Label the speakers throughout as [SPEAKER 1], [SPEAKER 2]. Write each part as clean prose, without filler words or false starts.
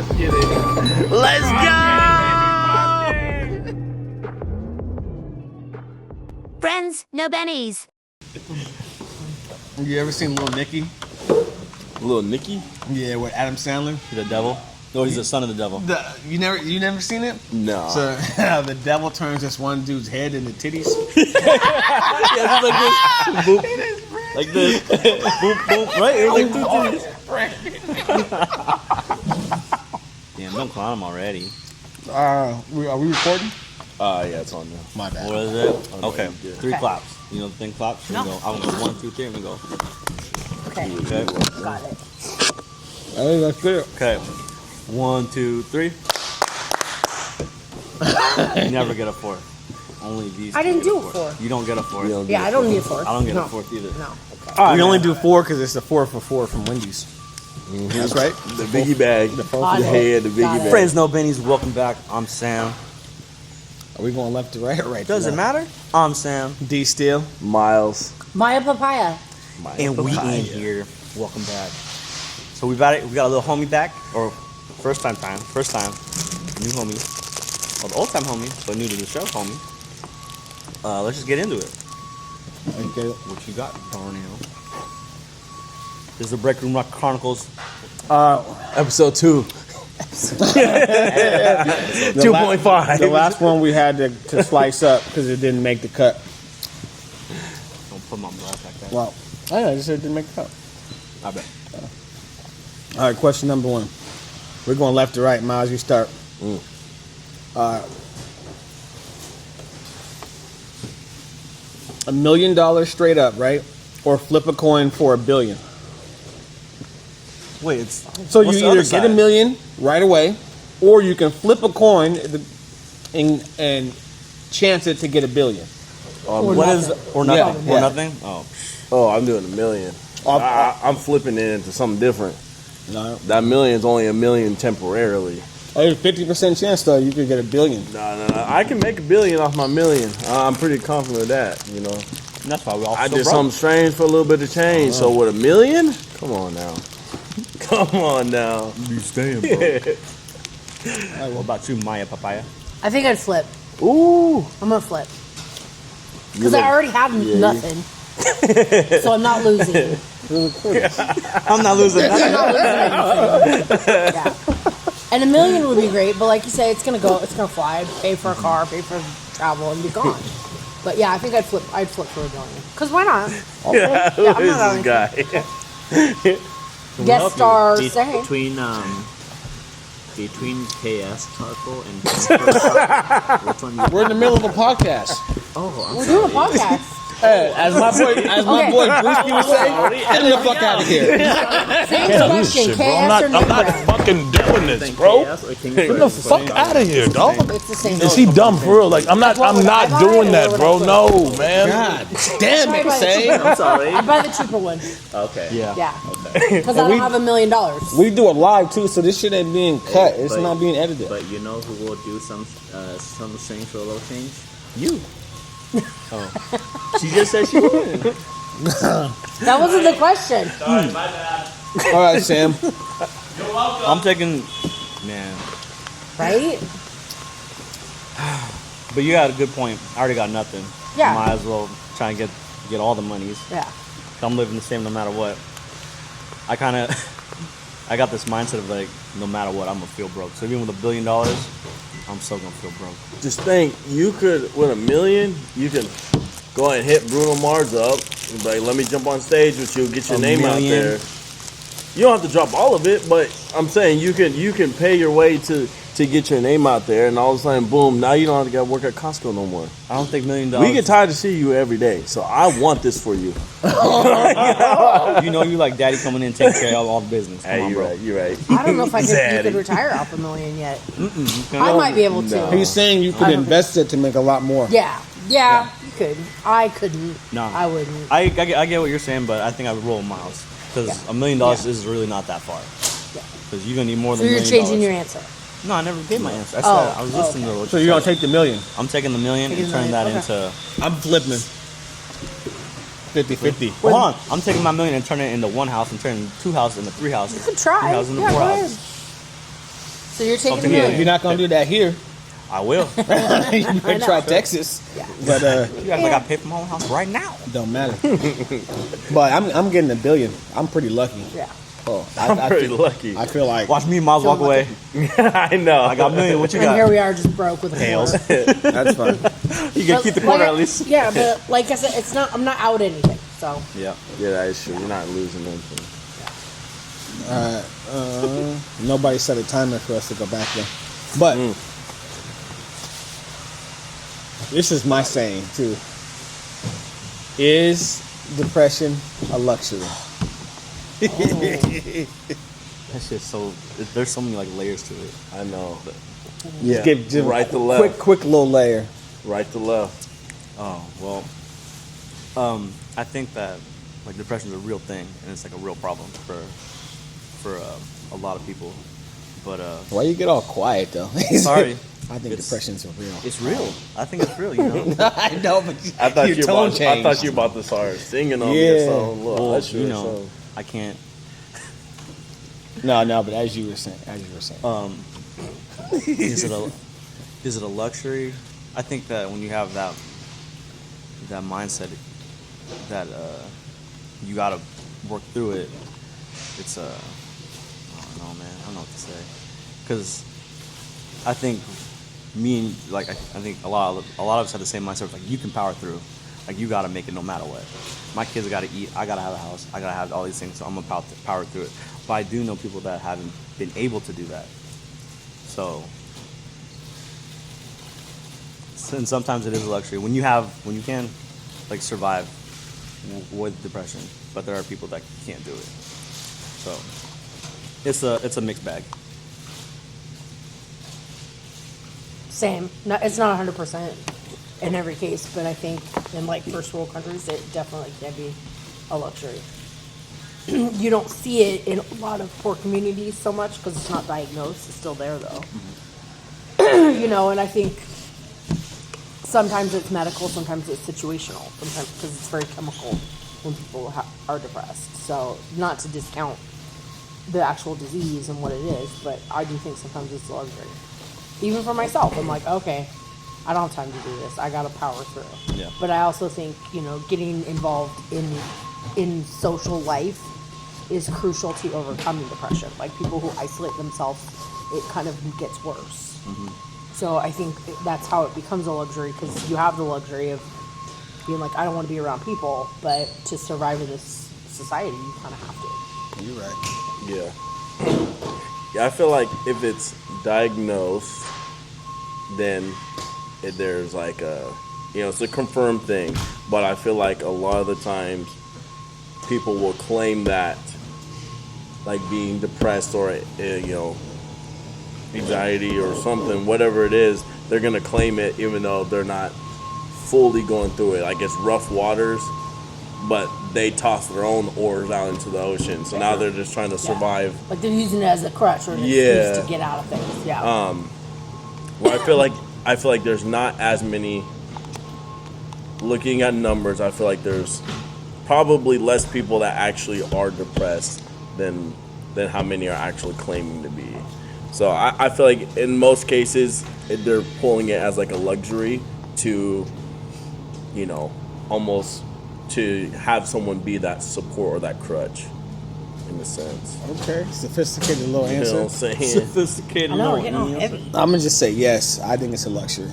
[SPEAKER 1] Let's get it.
[SPEAKER 2] Let's go!
[SPEAKER 3] Friends, no bennies.
[SPEAKER 4] You ever seen Little Nicky?
[SPEAKER 2] Little Nicky?
[SPEAKER 4] Yeah, with Adam Sandler.
[SPEAKER 2] The devil? No, he's the son of the devil.
[SPEAKER 4] You never seen it?
[SPEAKER 2] No.
[SPEAKER 4] So the devil turns this one dude's head into titties.
[SPEAKER 2] Yeah, it's like this. Boop. Like this. Boop, boop. Right? It was like two titties. Damn, don't clown him already.
[SPEAKER 4] Are we recording?
[SPEAKER 2] Yeah, it's on now.
[SPEAKER 4] My bad.
[SPEAKER 2] What is it? Okay. 3 claps. You know the thing claps? No. I'm going to go 1, 2, 3, and we go.
[SPEAKER 3] Okay.
[SPEAKER 2] Okay.
[SPEAKER 3] Got it.
[SPEAKER 4] Hey, that's good.
[SPEAKER 2] Okay. 1, 2, 3. You never get a 4th. Only these.
[SPEAKER 3] I didn't
[SPEAKER 2] two
[SPEAKER 3] do
[SPEAKER 2] get
[SPEAKER 3] a 4.
[SPEAKER 2] You don't get a 4th.
[SPEAKER 3] Yeah, I don't need a 4.
[SPEAKER 2] I don't get a 4th either.
[SPEAKER 3] No.
[SPEAKER 2] Okay.
[SPEAKER 4] We only do 4 because it's the 4 for 4 from Wendy's. Mm-hmm. That's right.
[SPEAKER 5] The biggie bag.
[SPEAKER 4] The
[SPEAKER 5] head, the biggie bag.
[SPEAKER 2] Friends, no bennies. Welcome back. I'm Sam.
[SPEAKER 4] Are we going left to right or right?
[SPEAKER 2] Doesn't matter. I'm Sam.
[SPEAKER 4] D Steel.
[SPEAKER 5] Miles.
[SPEAKER 3] Maya Papaya.
[SPEAKER 2] And we in here. Welcome back. So we got a little homie back, or first time, new homie, or the old time homie, but new to the show homie. Let's just get into it.
[SPEAKER 4] Okay.
[SPEAKER 2] What you got, Darnell? This is the Break Room Rock Chronicles,
[SPEAKER 5] Episode 2. 2.5.
[SPEAKER 4] The last one we had to slice up because it didn't make the cut.
[SPEAKER 2] Don't put my blood like that.
[SPEAKER 4] Well, I just said it didn't make the cut.
[SPEAKER 2] I bet.
[SPEAKER 4] All right, question number 1. We're going left to right. Miles, you start. $1 million straight up, right? Or flip a coin for $1 billion.
[SPEAKER 2] Wait, it's
[SPEAKER 4] So you either get $1 million right away, or you can flip a coin and chance it to get $1 billion.
[SPEAKER 2] or nothing?
[SPEAKER 4] Yeah.
[SPEAKER 2] Or nothing?
[SPEAKER 5] Oh, I'm doing $1 million. I'm flipping it into something different.
[SPEAKER 4] No.
[SPEAKER 5] That million's only $1 million temporarily.
[SPEAKER 4] There's a 50% chance though you could get $1 billion.
[SPEAKER 5] No. I can make $1 billion off my $1 million. I'm pretty confident of that, you know.
[SPEAKER 2] And that's why we all
[SPEAKER 5] I
[SPEAKER 2] still
[SPEAKER 5] did
[SPEAKER 2] broke.
[SPEAKER 5] something strange for a little bit of change. So with $1 million? Come on now. Come on now.
[SPEAKER 2] You staying, bro. What about you, Maya Papaya?
[SPEAKER 3] I think I'd flip.
[SPEAKER 5] Ooh.
[SPEAKER 3] I'm gonna flip. Because I already have nothing. So I'm not losing.
[SPEAKER 2] I'm not losing.
[SPEAKER 3] I'm not losing anything. Yeah. And $1 million would be great, but like you say, it's gonna fly. Pay for a car, pay for travel, and be gone. But yeah, I think I'd flip for $1 billion. Cause why not?
[SPEAKER 5] Yeah, who
[SPEAKER 3] I'm
[SPEAKER 5] is
[SPEAKER 3] not
[SPEAKER 5] this guy?
[SPEAKER 3] Guest star say.
[SPEAKER 6] Between KS charcoal and which one?
[SPEAKER 4] We're in the middle of a podcast.
[SPEAKER 3] We're doing a podcast.
[SPEAKER 4] Hey, as my boy Brewski would say, get the fuck out of here.
[SPEAKER 3] Same question, KS or
[SPEAKER 1] I'm not
[SPEAKER 3] Newground?
[SPEAKER 1] fucking doing this, bro.
[SPEAKER 6] KS or King
[SPEAKER 1] Get the fuck out of here, dog.
[SPEAKER 3] It's the same.
[SPEAKER 1] Is he dumb for real? Like I'm not doing that, bro. No, man.
[SPEAKER 4] God damn it, Say.
[SPEAKER 6] I'm sorry.
[SPEAKER 3] I buy the cheaper one.
[SPEAKER 6] Okay.
[SPEAKER 3] Yeah. Because I don't have $1 million.
[SPEAKER 4] We do it live too, so this shit ain't being cut. It's
[SPEAKER 6] But-
[SPEAKER 4] not being edited.
[SPEAKER 6] But you know who will do some change for a little change?
[SPEAKER 2] You.
[SPEAKER 6] She just said she would.
[SPEAKER 3] That wasn't the question.
[SPEAKER 4] All right, Sam.
[SPEAKER 2] I'm taking, man.
[SPEAKER 3] Right?
[SPEAKER 2] But you got a good point. I already got nothing.
[SPEAKER 3] Yeah.
[SPEAKER 2] Might as well try and get all the monies.
[SPEAKER 3] Yeah.
[SPEAKER 2] I'm living the same no matter what. I got this mindset of like, no matter what, I'm gonna feel broke. So even with $1 billion, I'm still gonna feel broke.
[SPEAKER 5] Just think, you could, with $1 million, you can go ahead and hit Bruno Mars up. And be like, let me jump on stage with you, get your name out there. You don't have to drop all of it, but I'm saying you can pay your way to get your name out there, and all of a sudden, boom, now you don't have to go work at Costco no more.
[SPEAKER 2] I don't think $1 million.
[SPEAKER 5] We get tired of seeing you every day, so I want this for you.
[SPEAKER 2] You know, you like daddy coming in and taking care of all the business. Come
[SPEAKER 5] Hey,
[SPEAKER 2] on,
[SPEAKER 5] you're
[SPEAKER 2] bro.
[SPEAKER 5] right, you're right.
[SPEAKER 3] I don't know if you
[SPEAKER 5] Zaddy.
[SPEAKER 3] could retire off $1 million yet. I might be able to.
[SPEAKER 5] No.
[SPEAKER 4] He's saying you could invest it to make a lot more.
[SPEAKER 3] Yeah, you could. I couldn't.
[SPEAKER 2] No.
[SPEAKER 3] I wouldn't.
[SPEAKER 2] I get what you're saying, but I think I would roll miles because $1 million is really not that far. Because you're gonna need more
[SPEAKER 3] So
[SPEAKER 2] than $1
[SPEAKER 3] you're
[SPEAKER 2] million.
[SPEAKER 3] changing your answer.
[SPEAKER 2] No, I never gave my answer. I said
[SPEAKER 3] Oh,
[SPEAKER 2] I was listening to what
[SPEAKER 4] So
[SPEAKER 2] you
[SPEAKER 4] you're gonna
[SPEAKER 2] said.
[SPEAKER 4] take the $1 million.
[SPEAKER 2] I'm taking the $1 million
[SPEAKER 3] Taking
[SPEAKER 2] and
[SPEAKER 3] the
[SPEAKER 2] turning that
[SPEAKER 3] million, okay.
[SPEAKER 2] into.
[SPEAKER 4] I'm flipping. 50-50.
[SPEAKER 2] Hold on, I'm taking my $1 million and turning it into one house and turning 2 houses into 3 houses.
[SPEAKER 3] You could try.
[SPEAKER 2] 3 houses into
[SPEAKER 3] Yeah,
[SPEAKER 2] 4
[SPEAKER 3] go
[SPEAKER 2] houses.
[SPEAKER 3] So you're taking a
[SPEAKER 2] Something-
[SPEAKER 4] Yeah,
[SPEAKER 3] million.
[SPEAKER 4] you're not gonna do that here.
[SPEAKER 2] I will.
[SPEAKER 4] You might
[SPEAKER 3] know.
[SPEAKER 4] try Texas, but
[SPEAKER 2] You guys, I got paid from my own house right now.
[SPEAKER 4] don't matter. But I'm getting $1 billion. I'm pretty lucky.
[SPEAKER 3] Yeah.
[SPEAKER 4] Oh,
[SPEAKER 5] I'm pretty
[SPEAKER 4] feel,
[SPEAKER 5] lucky.
[SPEAKER 4] I feel like
[SPEAKER 2] Watch me and Miles walk
[SPEAKER 3] Feel
[SPEAKER 2] away.
[SPEAKER 5] I know.
[SPEAKER 2] I got $1 million. What you
[SPEAKER 3] And here
[SPEAKER 2] got?
[SPEAKER 3] we are, just broke with a
[SPEAKER 2] Tails.
[SPEAKER 3] quarter.
[SPEAKER 4] that's fine.
[SPEAKER 2] You can
[SPEAKER 3] But
[SPEAKER 2] keep the
[SPEAKER 3] like
[SPEAKER 2] quarter
[SPEAKER 3] I-
[SPEAKER 2] at least.
[SPEAKER 3] Yeah, but like I said, it's not. I'm not out anything. So
[SPEAKER 2] Yeah.
[SPEAKER 5] Yeah, that is true. You're not losing anything.
[SPEAKER 4] Nobody set a timer for us to go back there, but this is my saying too. Is depression a luxury?
[SPEAKER 2] That shit's so. There's so many like layers to it.
[SPEAKER 5] I know.
[SPEAKER 4] Just give
[SPEAKER 5] right to left.
[SPEAKER 4] quick little layer.
[SPEAKER 5] Right to left.
[SPEAKER 2] Oh well. I think that like depression is a real thing and it's like a real problem for a lot of people. But
[SPEAKER 4] Why you get all quiet though?
[SPEAKER 2] sorry,
[SPEAKER 4] I think
[SPEAKER 2] It's-
[SPEAKER 4] depression's real.
[SPEAKER 2] it's real. I think it's real. You know.
[SPEAKER 4] I know, but
[SPEAKER 5] I thought
[SPEAKER 4] your
[SPEAKER 5] you
[SPEAKER 4] tone
[SPEAKER 5] about. I
[SPEAKER 4] changed.
[SPEAKER 5] thought you about to start singing on me or
[SPEAKER 4] Yeah.
[SPEAKER 5] something. Look,
[SPEAKER 2] Well,
[SPEAKER 5] that's your
[SPEAKER 2] you know,
[SPEAKER 5] song.
[SPEAKER 2] I can't.
[SPEAKER 4] No, but as you were saying,
[SPEAKER 2] Is it a luxury? I think that when you have that mindset that you gotta work through it, it's I don't know, man. I don't know what to say. Because I think I think a lot of us have the same mindset. Like you can power through. Like you gotta make it no matter what. My kids gotta eat. I gotta have a house. I gotta have all these things. So I'm gonna power through it. But I do know people that haven't been able to do that. So, and sometimes it is a luxury when you can, like survive with depression. But there are people that can't do it. So, it's a mixed bag.
[SPEAKER 3] same. No, it's not 100% in every case, but I think in like first world countries, it definitely can be a luxury. You don't see it in a lot of poor communities so much because it's not diagnosed. It's still there though. You know, and I think sometimes it's medical, sometimes it's situational, sometimes because it's very chemical when people are depressed. So not to discount the actual disease and what it is, but I do think sometimes it's a luxury. Even for myself, I'm like, okay, I don't have time to do this. I gotta power through.
[SPEAKER 2] Yeah.
[SPEAKER 3] But I also think, you know, getting involved in social life is crucial to overcoming depression. Like people who isolate themselves, it kind of gets worse. So I think that's how it becomes a luxury because you have the luxury of being like, I don't want to be around people, but to survive in this society, you kind of have to.
[SPEAKER 4] You're right.
[SPEAKER 5] Yeah. Yeah, I feel like if it's diagnosed, then there's like it's a confirmed thing. But I feel like a lot of the times people will claim that, like being depressed or, anxiety or something, whatever it is, they're going to claim it even though they're not fully going through it. Like it's rough waters, but they toss their own oars out into the ocean. So now they're just trying to survive.
[SPEAKER 3] Like they're using it as a crutch or an
[SPEAKER 5] Yeah.
[SPEAKER 3] excuse to get out of things. Yeah.
[SPEAKER 5] Well, I feel like there's not as many. Looking at numbers, I feel like there's probably less people that actually are depressed than how many are actually claiming to be. So I feel like in most cases they're pulling it as like a luxury to, almost to have someone be that support or that crutch, in a sense.
[SPEAKER 4] Okay, sophisticated little
[SPEAKER 5] You know
[SPEAKER 4] answer.
[SPEAKER 5] what I'm saying?
[SPEAKER 2] Sophisticated.
[SPEAKER 3] I know, we're getting all heavy.
[SPEAKER 4] I'm gonna just say yes. I think it's a luxury.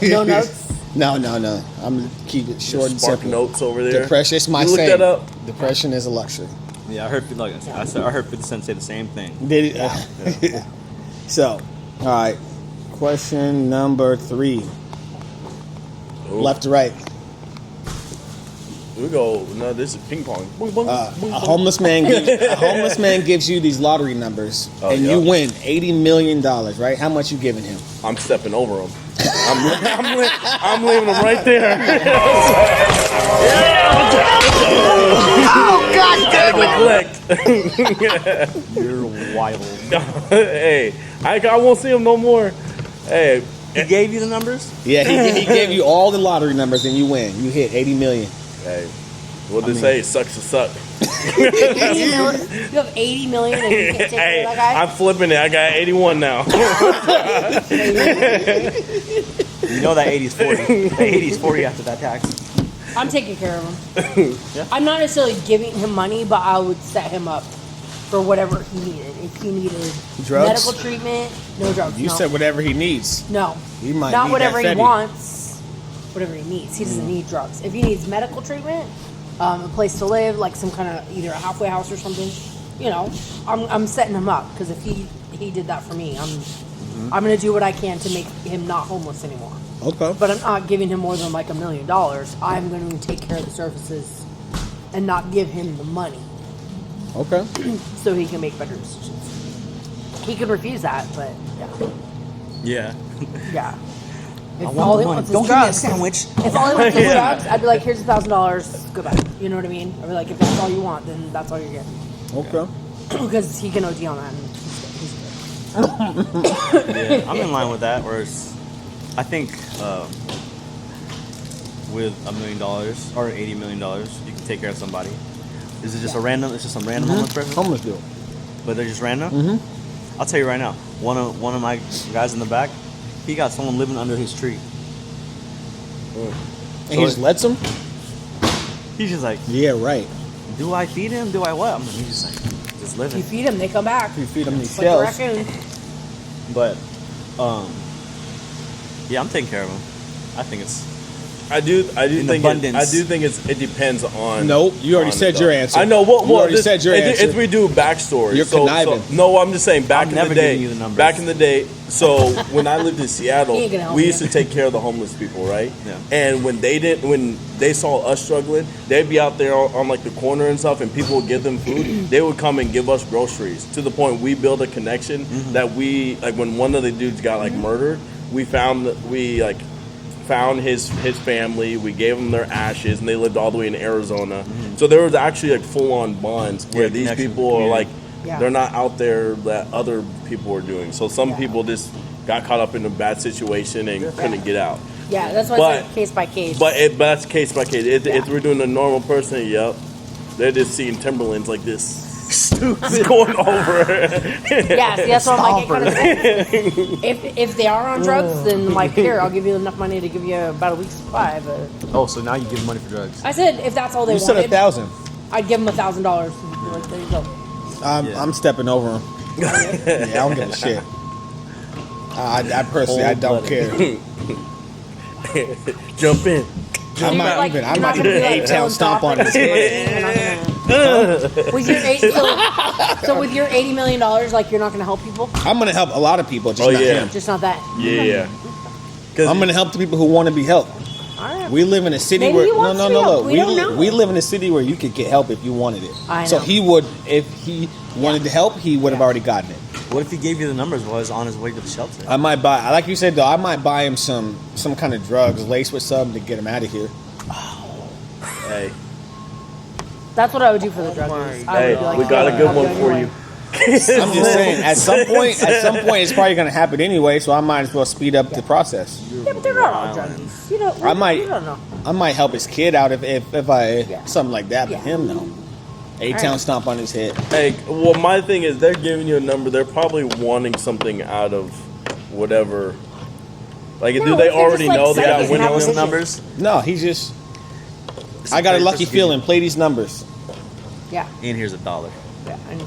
[SPEAKER 3] No notes?
[SPEAKER 4] No. I'm gonna keep it short and
[SPEAKER 5] Spark
[SPEAKER 4] simple.
[SPEAKER 5] notes over there.
[SPEAKER 4] Depression. It's my
[SPEAKER 5] You look
[SPEAKER 4] saying.
[SPEAKER 5] that up.
[SPEAKER 4] Depression is a luxury.
[SPEAKER 2] Yeah, I heard. Like I said, I heard 50 Cent say the same thing.
[SPEAKER 4] Did it? So, all right. Question number 3.
[SPEAKER 5] Ooh.
[SPEAKER 4] Left to right.
[SPEAKER 5] We go. No, this is ping pong. Boom, boom,
[SPEAKER 4] A
[SPEAKER 5] boom, boom.
[SPEAKER 4] homeless man gives you these lottery numbers,
[SPEAKER 5] Oh,
[SPEAKER 4] and
[SPEAKER 5] yeah.
[SPEAKER 4] you win $80 million. Right? How much you giving him?
[SPEAKER 5] I'm stepping over him. I'm leaving him right there.
[SPEAKER 7] Oh, God damn it!
[SPEAKER 5] Neglect.
[SPEAKER 2] You're wild.
[SPEAKER 5] Hey, I won't see him no more. Hey,
[SPEAKER 2] He gave you the numbers?
[SPEAKER 4] Yeah, he gave you all the lottery numbers, and you win. You hit $80 million.
[SPEAKER 5] hey, What did they say? Sucks to suck.
[SPEAKER 3] 80 million, you have 80 million and you can't take
[SPEAKER 5] Hey,
[SPEAKER 3] care of that guy?
[SPEAKER 5] I'm flipping it. I got 81 now.
[SPEAKER 2] You know that 80's 40. The 80's 40 after that tax.
[SPEAKER 3] I'm taking care of him. I'm not necessarily giving him money, but I would set him up for whatever he needed. If he needed
[SPEAKER 4] Drugs?
[SPEAKER 3] medical treatment, no drugs.
[SPEAKER 4] You
[SPEAKER 3] no.
[SPEAKER 4] said whatever he needs.
[SPEAKER 3] No.
[SPEAKER 4] He might
[SPEAKER 3] Not
[SPEAKER 4] need
[SPEAKER 3] whatever
[SPEAKER 4] that
[SPEAKER 3] he
[SPEAKER 4] Fetty.
[SPEAKER 3] wants, whatever he needs. He doesn't need drugs. If he needs medical treatment, a place to live, like some kind of either a halfway house or something, you know, I'm setting him up because if he did that for me, I'm gonna do what I can to make him not homeless anymore.
[SPEAKER 4] Okay.
[SPEAKER 3] But I'm not giving him more than like $1 million. I'm going to take care of the services and not give him the money
[SPEAKER 4] Okay.
[SPEAKER 3] so he can make better decisions. He could refuse that, but
[SPEAKER 2] Yeah.
[SPEAKER 3] yeah. If
[SPEAKER 2] I
[SPEAKER 3] all
[SPEAKER 2] want
[SPEAKER 3] he
[SPEAKER 2] the money.
[SPEAKER 3] wants is
[SPEAKER 2] Don't give me a
[SPEAKER 3] drugs,
[SPEAKER 2] sandwich.
[SPEAKER 3] if all he wants is
[SPEAKER 5] Yeah.
[SPEAKER 3] drugs, I'd be like, here's $1,000, goodbye. You know what I mean? I'd be like, if that's all you want, then that's all you're getting.
[SPEAKER 4] Okay.
[SPEAKER 3] Because he can OD on that and he's good.
[SPEAKER 2] Yeah, I'm in line with that. Whereas, I think with $1 million or $80 million, you can take care of somebody. Is it just a random? It's just some random homeless person,
[SPEAKER 4] Homeless dude.
[SPEAKER 2] but they're just random. Mm-hmm. I'll tell you right now. One of my guys in the back, he got someone living under his tree.
[SPEAKER 4] And he just lets him?
[SPEAKER 2] He's just like,
[SPEAKER 4] Yeah, right.
[SPEAKER 2] do I feed him? Do I what? I'm like, he's just like, just
[SPEAKER 3] You
[SPEAKER 2] living.
[SPEAKER 3] feed them, they come back.
[SPEAKER 4] You feed him these
[SPEAKER 3] Like a
[SPEAKER 4] shells.
[SPEAKER 3] raccoon.
[SPEAKER 2] But, yeah, I'm taking care of him. I think it's.
[SPEAKER 5] I do
[SPEAKER 2] In
[SPEAKER 5] think
[SPEAKER 2] abundance.
[SPEAKER 5] it depends on.
[SPEAKER 4] Nope, you already
[SPEAKER 5] on
[SPEAKER 4] said
[SPEAKER 5] the-
[SPEAKER 4] your answer.
[SPEAKER 5] I know.
[SPEAKER 4] You already said your answer.
[SPEAKER 5] If we do backstory,
[SPEAKER 4] You're conniving.
[SPEAKER 5] no, I'm just saying. Back
[SPEAKER 2] I'm
[SPEAKER 5] in
[SPEAKER 2] never
[SPEAKER 5] the day,
[SPEAKER 2] giving you the numbers.
[SPEAKER 5] back in the day. So when I lived in Seattle,
[SPEAKER 3] He ain't gonna help
[SPEAKER 5] we
[SPEAKER 3] you.
[SPEAKER 5] used to take care of the homeless people, right?
[SPEAKER 2] Yeah.
[SPEAKER 5] And when they saw us struggling, they'd be out there on like the corner and stuff, and people would give them food. They would come and give us groceries to the point we built a connection that we like when one of the dudes got like murdered, we found his family. We gave them their ashes, and they lived all the way in Arizona. So there was actually like full on bonds where
[SPEAKER 2] Yeah,
[SPEAKER 5] these
[SPEAKER 2] connection,
[SPEAKER 5] people are
[SPEAKER 2] yeah.
[SPEAKER 5] like
[SPEAKER 3] Yeah.
[SPEAKER 5] they're not out there that other people are doing. So some people just got caught up in a bad situation and couldn't get out.
[SPEAKER 3] Yeah, that's why
[SPEAKER 5] But-
[SPEAKER 3] it's like case by case.
[SPEAKER 5] But that's case by case. If we're doing a normal person, yep, they're just seeing Timberlands like this. Stupid going over.
[SPEAKER 3] yeah, see, that's what I'm like. It kind of, if they are on drugs, then like here, I'll give you enough money to give you about a week's supply. But
[SPEAKER 2] Oh, so now you give money for drugs?
[SPEAKER 3] I said if that's all they
[SPEAKER 4] You said
[SPEAKER 3] wanted,
[SPEAKER 4] 1,000.
[SPEAKER 3] I'd give them $1,000. Like, there you go.
[SPEAKER 4] I'm stepping over him. Yeah, I don't give a shit. I personally, I don't care.
[SPEAKER 5] Jump in.
[SPEAKER 4] I might
[SPEAKER 3] Like,
[SPEAKER 4] even, I
[SPEAKER 3] you're
[SPEAKER 4] might
[SPEAKER 3] not gonna
[SPEAKER 4] even
[SPEAKER 3] be, like,
[SPEAKER 4] A-Town
[SPEAKER 3] telling
[SPEAKER 4] stomp on
[SPEAKER 3] doctors
[SPEAKER 4] his
[SPEAKER 3] you're
[SPEAKER 4] head.
[SPEAKER 3] not gonna- with your so with your $80 million, like you're not gonna help people,
[SPEAKER 4] I'm gonna help a lot of people, just
[SPEAKER 5] Oh,
[SPEAKER 4] not
[SPEAKER 5] yeah.
[SPEAKER 4] him.
[SPEAKER 3] just not that.
[SPEAKER 5] Yeah.
[SPEAKER 4] I'm gonna help the people who want to be helped.
[SPEAKER 3] All right.
[SPEAKER 4] We live in a city
[SPEAKER 3] Maybe
[SPEAKER 4] where
[SPEAKER 3] he wants to be helped. We don't know.
[SPEAKER 4] we live in a city where you could get help if you wanted it.
[SPEAKER 3] I
[SPEAKER 4] So
[SPEAKER 3] know.
[SPEAKER 4] he would, if he wanted to help, he would have already gotten it.
[SPEAKER 2] What if he gave you the numbers while he's on his way to the shelter?
[SPEAKER 4] I might buy, like you said though, I might buy him some kind of drugs laced with something to get him out of here.
[SPEAKER 5] Hey,
[SPEAKER 3] That's what I would do for the drug use. I
[SPEAKER 5] hey,
[SPEAKER 3] would be like,
[SPEAKER 5] we got a
[SPEAKER 3] "I'll
[SPEAKER 5] good
[SPEAKER 3] do
[SPEAKER 5] one
[SPEAKER 3] it
[SPEAKER 5] for
[SPEAKER 3] anyway."
[SPEAKER 5] you.
[SPEAKER 4] I'm just saying, at some point, it's probably gonna happen anyway. So I might as well speed up the process.
[SPEAKER 3] Yeah, but they're not all drug use. You know,
[SPEAKER 4] I might-
[SPEAKER 3] You don't know.
[SPEAKER 4] I might help his kid out if I
[SPEAKER 3] Yeah.
[SPEAKER 4] something like that. But
[SPEAKER 3] Yeah.
[SPEAKER 4] him no, A-Town
[SPEAKER 3] Alright.
[SPEAKER 4] stomp on his head.
[SPEAKER 5] Hey, well, my thing is they're giving you a number. They're probably wanting something out of whatever. Like,
[SPEAKER 3] No,
[SPEAKER 5] do they
[SPEAKER 3] if they
[SPEAKER 5] already
[SPEAKER 3] just, like,
[SPEAKER 5] know they
[SPEAKER 3] say
[SPEAKER 5] got
[SPEAKER 3] he's
[SPEAKER 5] winning
[SPEAKER 3] not
[SPEAKER 2] Those
[SPEAKER 3] vision.
[SPEAKER 2] numbers?
[SPEAKER 4] No, he's just. I got a lucky feeling. Play these numbers.
[SPEAKER 3] Yeah.
[SPEAKER 2] And here's $1.
[SPEAKER 3] Yeah. And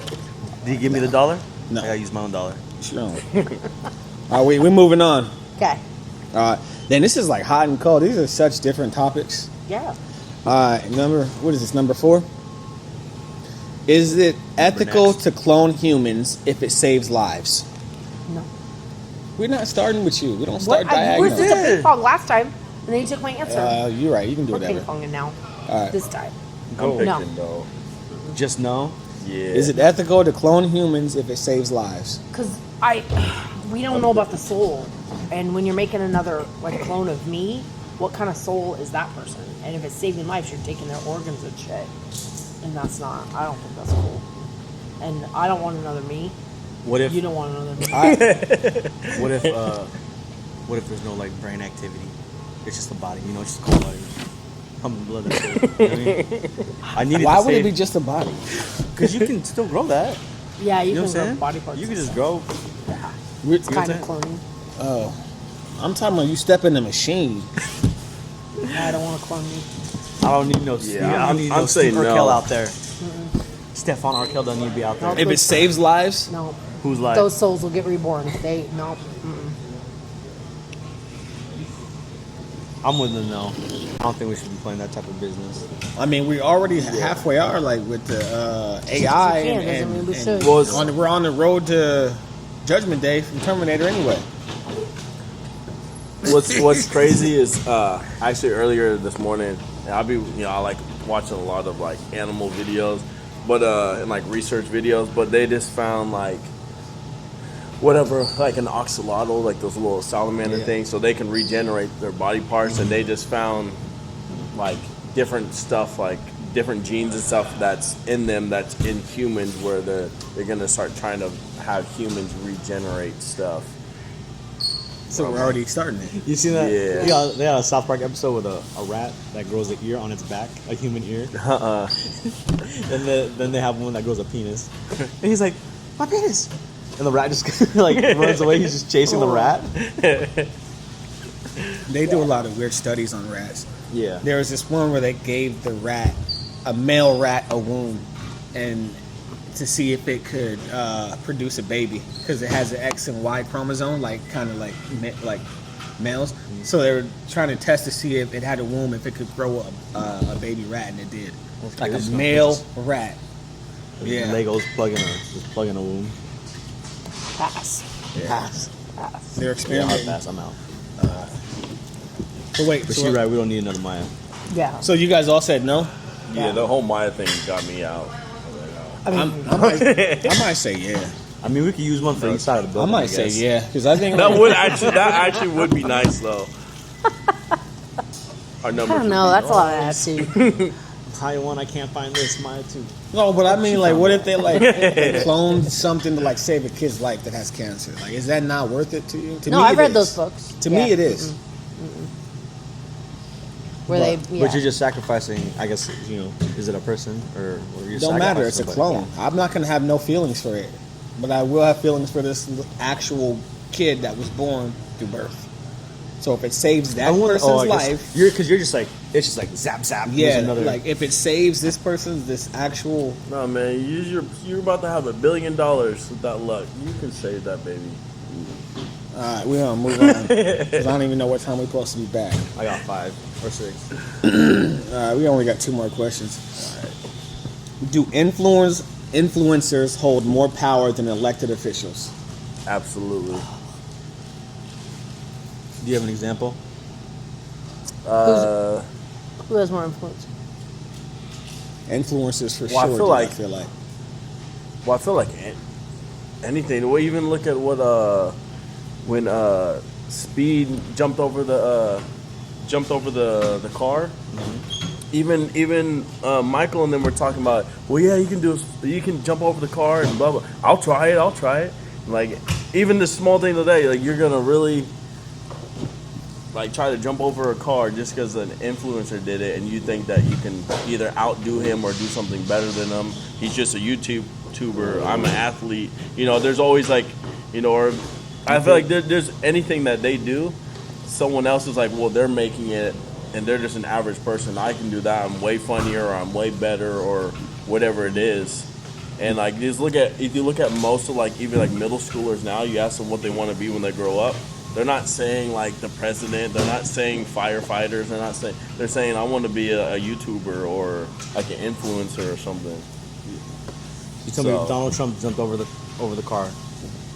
[SPEAKER 2] Did he give me the $1?
[SPEAKER 4] No.
[SPEAKER 2] I gotta use my own $1.
[SPEAKER 4] Sure. All right, we're moving on.
[SPEAKER 3] okay.
[SPEAKER 4] Then this is like hot and cold. These are such different topics.
[SPEAKER 3] Yeah.
[SPEAKER 4] What is this? Number 4. Is it ethical
[SPEAKER 2] next.
[SPEAKER 4] to clone humans if it saves lives?
[SPEAKER 3] No.
[SPEAKER 4] We're not starting with you. We don't start
[SPEAKER 3] What? I was
[SPEAKER 4] diagonal.
[SPEAKER 3] just a ping pong last time, and then you took my answer.
[SPEAKER 4] You're right. You can do
[SPEAKER 3] We're ping
[SPEAKER 4] whatever.
[SPEAKER 3] ponging now.
[SPEAKER 4] All right.
[SPEAKER 3] This time.
[SPEAKER 5] I'm
[SPEAKER 3] No.
[SPEAKER 5] picking though.
[SPEAKER 2] Just no.
[SPEAKER 5] Yeah.
[SPEAKER 4] Is it ethical to clone humans if it saves lives?
[SPEAKER 3] Because we don't know about the soul, and when you're making another like clone of me, what kind of soul is that person? And if it's saving lives, you're taking their organs and shit, and that's not. I don't think that's cool. And I don't want another me.
[SPEAKER 2] What if
[SPEAKER 3] You don't want another me.
[SPEAKER 2] what if there's no like brain activity? It's just a body, it's just a cold body. pumping blood. And shit. You know what I mean? I needed
[SPEAKER 4] Why
[SPEAKER 2] to
[SPEAKER 4] would it
[SPEAKER 2] save-
[SPEAKER 4] be just a body?
[SPEAKER 2] Because you can still grow that.
[SPEAKER 3] Yeah, you
[SPEAKER 2] You know
[SPEAKER 3] can
[SPEAKER 2] what I'm
[SPEAKER 3] grow
[SPEAKER 2] saying?
[SPEAKER 3] body parts.
[SPEAKER 2] You can
[SPEAKER 3] and
[SPEAKER 2] just
[SPEAKER 3] stuff.
[SPEAKER 2] grow.
[SPEAKER 3] It's kind of cloning.
[SPEAKER 4] Oh, I'm talking about you step in the machine.
[SPEAKER 3] I don't want to clone you.
[SPEAKER 2] I don't need no.
[SPEAKER 5] Yeah,
[SPEAKER 2] I don't need
[SPEAKER 5] I'm
[SPEAKER 2] no
[SPEAKER 5] saying
[SPEAKER 2] Steve
[SPEAKER 5] no.
[SPEAKER 2] Urkel out there. Stefan Urkel doesn't need to be out there.
[SPEAKER 3] No.
[SPEAKER 4] If it saves lives,
[SPEAKER 3] No,
[SPEAKER 2] Who's like?
[SPEAKER 3] those souls will get reborn if they no.
[SPEAKER 2] I'm with them no. I don't think we should be playing that type of business.
[SPEAKER 4] I mean, we already halfway are like with the AI,
[SPEAKER 3] Just 'cause we can, doesn't mean we should.
[SPEAKER 5] Well, it's-
[SPEAKER 4] we're on the road to Judgment Day from Terminator anyway.
[SPEAKER 5] What's crazy is actually earlier this morning, and I like watching a lot of like animal videos, but and like research videos, but they just found like whatever, like an oxalotl, like those little salamander things, so they can regenerate their body parts, and they just found like different stuff, like different genes and stuff that's in them that's in humans, where they're gonna start trying to have humans regenerate stuff.
[SPEAKER 4] So we're already starting it.
[SPEAKER 2] You seen that?
[SPEAKER 5] Yeah.
[SPEAKER 2] They had a South Park episode with a rat that grows an ear on its back, a human ear. And then they have one that grows a penis. And he's like, my penis. And the rat just like runs away. He's just chasing the rat.
[SPEAKER 4] They do a lot of weird studies on rats.
[SPEAKER 2] Yeah.
[SPEAKER 4] There was this one where they gave the rat, a male rat, a womb, and to see if it could produce a baby because it has an X and Y chromosome, like kind of like males. So they were trying to test to see if it had a womb, if it could grow a baby rat, and it did. Like a male rat. Yeah.
[SPEAKER 2] Legos plugging a womb.
[SPEAKER 3] Pass.
[SPEAKER 2] Pass.
[SPEAKER 4] They're
[SPEAKER 2] Yeah,
[SPEAKER 4] experimenting.
[SPEAKER 2] pass. I'm out.
[SPEAKER 4] So wait,
[SPEAKER 2] But
[SPEAKER 4] so,
[SPEAKER 2] you're right. We don't need another Maya.
[SPEAKER 3] Yeah.
[SPEAKER 4] so you guys all said no?
[SPEAKER 5] Yeah, the whole Maya thing got me out.
[SPEAKER 3] I mean,
[SPEAKER 4] I might say yeah.
[SPEAKER 2] I mean, we could use one for each side of the
[SPEAKER 4] I
[SPEAKER 2] building.
[SPEAKER 4] might say
[SPEAKER 2] guess.
[SPEAKER 4] yeah because I think
[SPEAKER 5] That actually would be nice though. Our
[SPEAKER 3] I
[SPEAKER 5] numbers.
[SPEAKER 3] don't know. That's a lot of attitude.
[SPEAKER 2] Maya 1, I can't find this. Maya 2.
[SPEAKER 4] No, but I mean, like, what if they like cloned something to like save a kid's life that has cancer? Like, is that not worth it to you? To
[SPEAKER 3] No,
[SPEAKER 4] me,
[SPEAKER 3] I've
[SPEAKER 4] it
[SPEAKER 3] read
[SPEAKER 4] is.
[SPEAKER 3] those books.
[SPEAKER 4] To
[SPEAKER 3] Yeah.
[SPEAKER 4] me, it is.
[SPEAKER 3] Where they, yeah.
[SPEAKER 2] But you're just sacrificing, I guess, is it a person or you're
[SPEAKER 4] Don't matter. It's a
[SPEAKER 2] sacrificing
[SPEAKER 4] clone. I'm not gonna have no feelings for it, but I will have feelings for this actual kid that was born through birth. So if it saves that person's life,
[SPEAKER 2] Because you're just like, it's just like zap zap.
[SPEAKER 4] yeah,
[SPEAKER 2] There's another,
[SPEAKER 4] like if it saves this actual.
[SPEAKER 5] No man, you're about to have $1 billion with that luck. You can save that baby.
[SPEAKER 4] All right, we're gonna move on because I don't even know what time we're supposed to be back.
[SPEAKER 2] I got 5 or 6.
[SPEAKER 4] All right, we only got 2 more questions. All right. Do influencers hold more power than elected officials?
[SPEAKER 5] Absolutely.
[SPEAKER 2] Do you have an example?
[SPEAKER 3] Who has more influence?
[SPEAKER 4] Influencers for
[SPEAKER 5] Well, I
[SPEAKER 4] sure.
[SPEAKER 5] feel
[SPEAKER 4] dude,
[SPEAKER 5] like-
[SPEAKER 4] I feel like.
[SPEAKER 5] Well, I feel like anything. We even look at what when Speed jumped over the car.
[SPEAKER 2] Mm-hmm.
[SPEAKER 5] Even Michael and them were talking about. Well, yeah, you can jump over the car and blah blah. I'll try it. Like even the small thing today, like you're gonna really like try to jump over a car just because an influencer did it, and you think that you can either outdo him or do something better than him. He's just a YouTuber. I'm an athlete. There's always like, or I feel like there's anything that they do, someone else is like, well, they're making it, and they're just an average person. I can do that. I'm way funnier, or I'm way better, or whatever it is. And like, if you look at most of like even like middle schoolers now, you ask them what they want to be when they grow up. They're not saying like the president. They're not saying firefighters. They're saying I want to be a YouTuber or like an influencer or something.
[SPEAKER 2] You tell me if Donald Trump jumped over the car,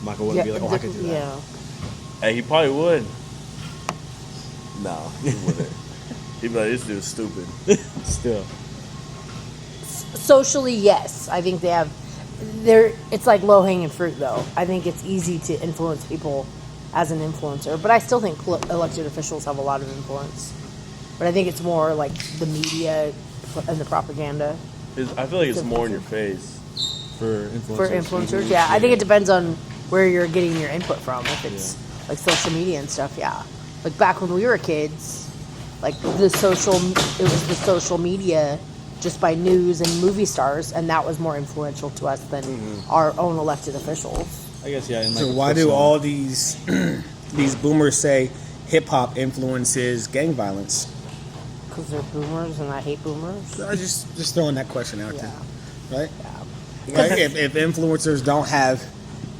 [SPEAKER 2] Michael wouldn't be like, I could do that.
[SPEAKER 3] Yeah.
[SPEAKER 5] Hey, he probably would. No, he wouldn't. He'd be like, this dude's stupid.
[SPEAKER 2] Still.
[SPEAKER 3] Socially, yes. I think it's like low hanging fruit though. I think it's easy to influence people as an influencer, but I still think elected officials have a lot of influence. But I think it's more like the media and the propaganda
[SPEAKER 5] I feel like it's more in your face.
[SPEAKER 2] For influencers.
[SPEAKER 3] for influencers. Yeah, I think it depends on where you're getting your input from. If it's like social media and stuff, yeah. Like back when we were kids, Like it was the social media just by news and movie stars, and that was more influential to us than our own elected officials.
[SPEAKER 2] I guess, yeah.
[SPEAKER 4] So why do all these these boomers say hip hop influences gang violence?
[SPEAKER 3] Because they're boomers, and I hate boomers.
[SPEAKER 4] I just throwing that question out there, right?
[SPEAKER 3] Yeah.
[SPEAKER 4] Like if influencers don't have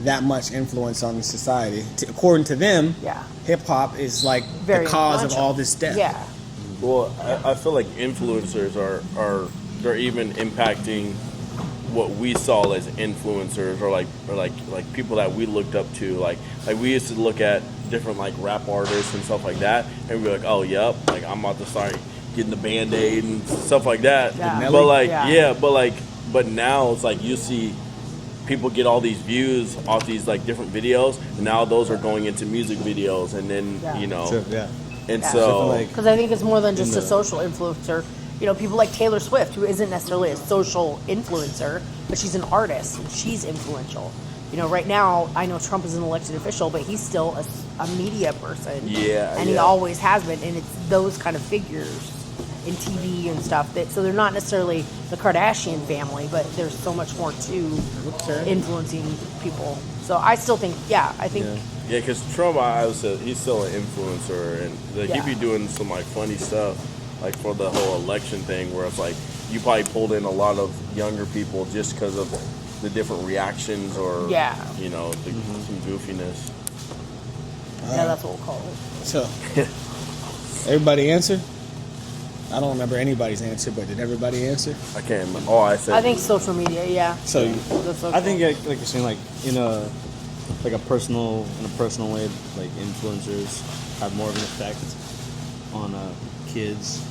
[SPEAKER 4] that much influence on society, according to them, hip hop is like
[SPEAKER 3] Very
[SPEAKER 4] the cause of
[SPEAKER 3] influential.
[SPEAKER 4] all this death.
[SPEAKER 3] Yeah.
[SPEAKER 5] Well, I feel like influencers are they're even impacting what we saw as influencers, or like people that we looked up to. Like we used to look at different like rap artists and stuff like that, and we'd be like, oh, yep, like I'm about to start getting the Band-Aid and stuff like that.
[SPEAKER 3] Yeah.
[SPEAKER 5] But like, but now it's like you see people get all these views off these like different videos, and now those are going into music videos, and then you know, and so
[SPEAKER 3] because I think it's more than just a social influencer. You know, people like Taylor Swift, who isn't necessarily a social influencer, but she's an artist and she's influential. You know, right now, I know Trump is an elected official, but he's still a media person.
[SPEAKER 5] Yeah.
[SPEAKER 3] And he always has been. And it's those kind of figures in TV and stuff so they're not necessarily the Kardashian family, but there's so much more to influencing people. So I still think,
[SPEAKER 5] Yeah, because Trump, I would say he's still an influencer, and like, he be doing some like funny stuff, like for the whole election thing, where it's like you probably pulled in a lot of younger people just because of the different reactions, or you know, some goofiness.
[SPEAKER 3] Yeah, that's what we'll call it.
[SPEAKER 4] So, everybody answer? I don't remember anybody's answer, but did everybody answer?
[SPEAKER 5] I can't remember. Oh, I said.
[SPEAKER 3] I think social media, yeah.
[SPEAKER 4] So,
[SPEAKER 2] I think like you're saying, like in a personal way, like influencers have more of an effect on kids,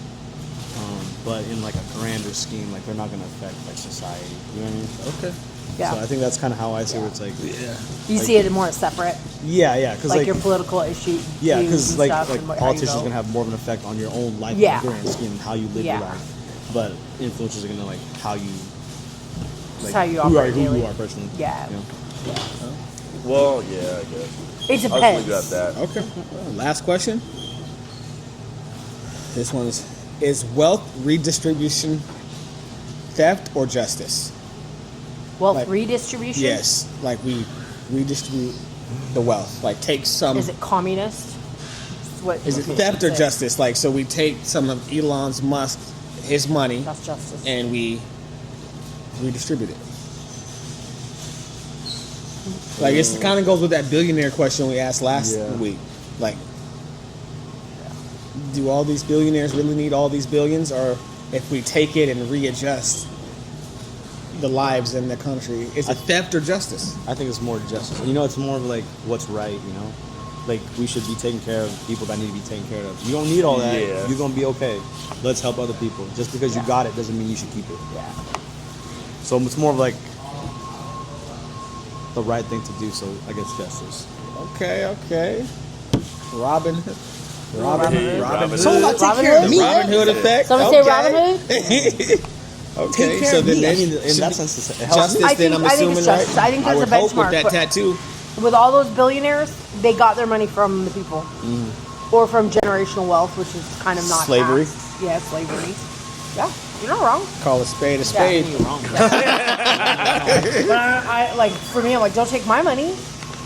[SPEAKER 2] but in like a grander scheme, like they're not going to affect like society. You know what I mean?
[SPEAKER 4] Okay.
[SPEAKER 3] Yeah.
[SPEAKER 2] So I think that's kind of how I see it. It's like
[SPEAKER 3] You see it more as separate,
[SPEAKER 2] yeah, because
[SPEAKER 3] like your political issue.
[SPEAKER 2] Yeah, because like
[SPEAKER 3] how you
[SPEAKER 2] politicians are
[SPEAKER 3] go.
[SPEAKER 2] gonna have more of an effect on your own life,
[SPEAKER 3] Yeah.
[SPEAKER 2] in the grand scheme, how you live your life. But influencers are gonna like how you,
[SPEAKER 3] Just how you operate
[SPEAKER 2] who
[SPEAKER 3] daily.
[SPEAKER 2] you are personally.
[SPEAKER 3] Yeah.
[SPEAKER 2] You know?
[SPEAKER 5] Well, yeah, I guess.
[SPEAKER 3] It
[SPEAKER 5] I'll
[SPEAKER 3] depends.
[SPEAKER 5] leave it at that.
[SPEAKER 4] Okay. Last question. This one is wealth redistribution theft or justice?
[SPEAKER 3] Wealth
[SPEAKER 4] Like-
[SPEAKER 3] redistribution?
[SPEAKER 4] Yes. Like we redistribute the wealth. Like take some.
[SPEAKER 3] Is it communist?
[SPEAKER 4] Is it theft or justice? Like, so we take some of Elon Musk, his money,
[SPEAKER 3] That's justice.
[SPEAKER 4] and we redistribute it. Like, it kind of goes with that billionaire question we asked last week. Like, do all these billionaires really need all these billions? Or if we take it and readjust the lives in the country, is it theft or justice?
[SPEAKER 2] I think it's more justice. You know, it's more of like what's right. You know, like we should be taking care of people that need to be taken care of. You don't need all that.
[SPEAKER 5] Yeah.
[SPEAKER 2] You're gonna be okay. Let's help other people. Just because you got it doesn't mean you should keep it.
[SPEAKER 3] Yeah.
[SPEAKER 2] So it's more of like the right thing to do. So I guess justice.
[SPEAKER 4] Okay. Robin Hood.
[SPEAKER 3] Someone got to take care of me.
[SPEAKER 4] Robin Hood effect.
[SPEAKER 3] Someone say Robin Hood?
[SPEAKER 4] Okay,
[SPEAKER 2] Take
[SPEAKER 4] so
[SPEAKER 2] care of me.
[SPEAKER 4] then
[SPEAKER 2] I mean, in that sense, it helps.
[SPEAKER 4] justice.
[SPEAKER 3] I
[SPEAKER 4] Then
[SPEAKER 3] think-
[SPEAKER 4] I'm
[SPEAKER 3] I think
[SPEAKER 4] assuming,
[SPEAKER 3] it's
[SPEAKER 4] right?
[SPEAKER 3] justice. I think there's
[SPEAKER 4] would
[SPEAKER 3] a
[SPEAKER 4] hope with
[SPEAKER 3] benchmark,
[SPEAKER 4] that
[SPEAKER 3] but-
[SPEAKER 4] tattoo.
[SPEAKER 3] With all those billionaires, they got their money from the people. Or from generational wealth, which is kind of not
[SPEAKER 2] Slavery.
[SPEAKER 3] taxed. Yeah, slavery. Yeah, you're not wrong.
[SPEAKER 4] Call a spade a
[SPEAKER 3] Yeah,
[SPEAKER 4] spade.
[SPEAKER 3] you're wrong. But I like, for me, I'm like, don't take my money.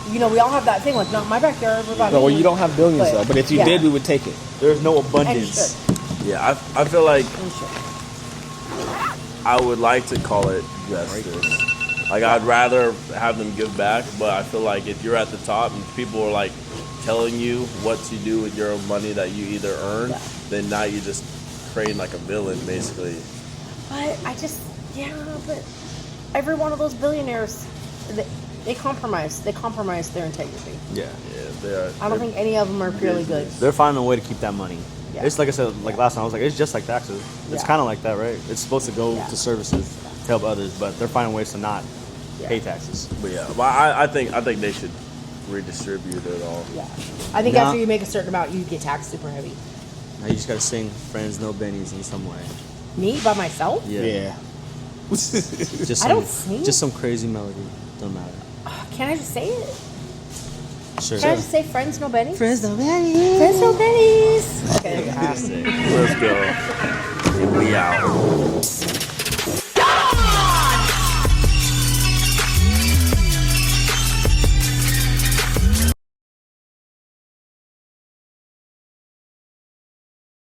[SPEAKER 3] You know, we all have that thing, like, not my backyard. What about
[SPEAKER 4] No, well,
[SPEAKER 3] me?
[SPEAKER 4] you don't have billions
[SPEAKER 3] But-
[SPEAKER 4] though. But if you
[SPEAKER 3] yeah.
[SPEAKER 4] did, we would take it.
[SPEAKER 2] There's no
[SPEAKER 3] And you
[SPEAKER 2] abundance.
[SPEAKER 3] should.
[SPEAKER 5] Yeah, I feel like
[SPEAKER 3] And you should.
[SPEAKER 5] I would like to call it justice. Like, I'd rather have them give back, but I feel like if you're at the top and people are like telling you what to do with your money that you either earn, then now you just creating like a villain, basically.
[SPEAKER 3] But but every one of those billionaires, they compromise. They compromise their integrity.
[SPEAKER 2] Yeah.
[SPEAKER 5] Yeah, they are.
[SPEAKER 3] I don't think any of them are purely good.
[SPEAKER 2] They're finding a way to keep that money.
[SPEAKER 3] Yeah.
[SPEAKER 2] It's like I said, like last time, I was like, it's just like taxes. It's
[SPEAKER 3] Yeah.
[SPEAKER 2] kind of like that, right? It's supposed to go
[SPEAKER 3] Yeah.
[SPEAKER 2] to services to help others, but they're finding ways to not pay taxes.
[SPEAKER 5] But yeah, but I think they should redistribute it all.
[SPEAKER 3] Yeah. I think
[SPEAKER 2] Nah.
[SPEAKER 3] after you make a certain amount, you get taxed super heavy.
[SPEAKER 2] Now you just gotta sing "Friends No Bennies" in some way.
[SPEAKER 3] Me by myself?
[SPEAKER 2] Yeah. Just
[SPEAKER 3] I don't sing.
[SPEAKER 2] Just some crazy melody. Don't matter.
[SPEAKER 3] Can't I just say it?
[SPEAKER 2] Sure.
[SPEAKER 3] Can I just say friends, no Bennies?
[SPEAKER 2] Friends, no Bennies.
[SPEAKER 3] Friends, no Bennies. Okay.
[SPEAKER 2] Fantastic.
[SPEAKER 5] Let's go.
[SPEAKER 2] We out.